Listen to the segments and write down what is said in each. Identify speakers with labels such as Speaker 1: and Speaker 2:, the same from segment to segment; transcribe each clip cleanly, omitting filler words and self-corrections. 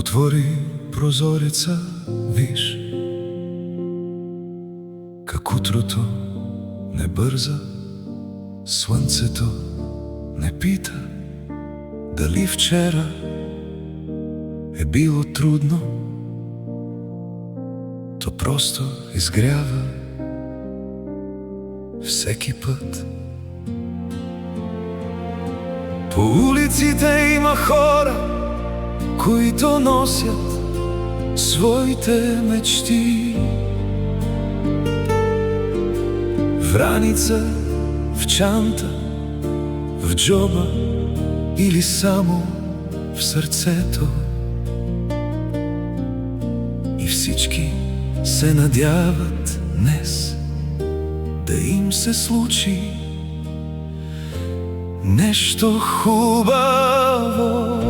Speaker 1: Отвори прозореца, виж как утрото не бърза, слънцето не пита дали вчера е било трудно. То просто изгрява всеки път. По улиците има хора, които носят своите мечти. Враница в чанта, в джоба или само в сърцето. И всички се надяват днес да им се случи нещо хубаво.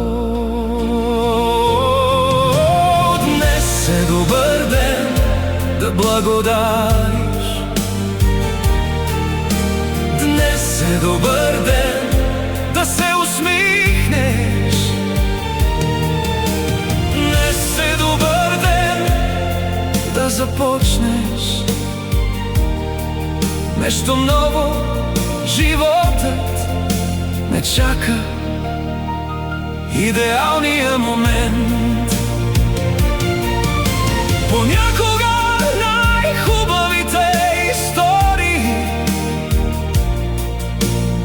Speaker 1: Днес е добър ден да благодариш. Днес е добър ден да се усмихнеш. Днес е добър ден да започнеш нещо ново. Животът не чака идеалния момент. Понякога най-хубавите истории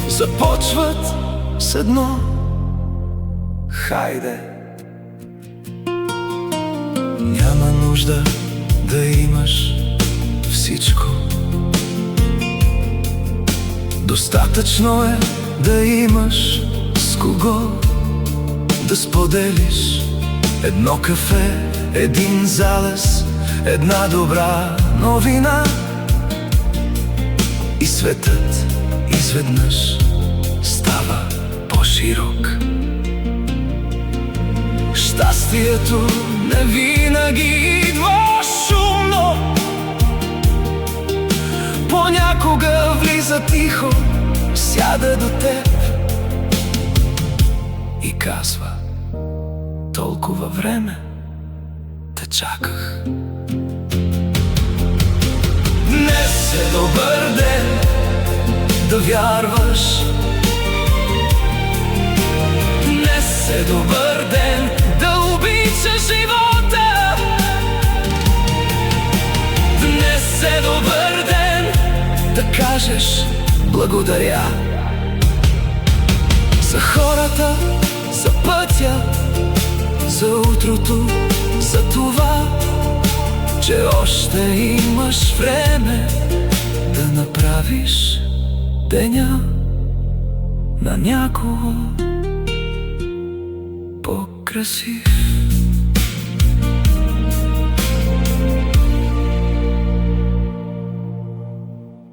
Speaker 1: започват с едно хайде. Няма нужда да имаш всичко. Достатъчно е да имаш с кого да споделиш едно кафе, един залез, една добра новина. И светът изведнъж става по-широк. Щастието не винаги идва шумно. Понякога влиза тихо, сяда до теб и казва: толкова време те чаках. Днес е добър ден да вярваш. Днес е добър ден да обичаш живота. Днес е добър ден да кажеш благодаря за хората, за пътя, за утрото, за това, че още имаш време да направиш деня на някого по-красив.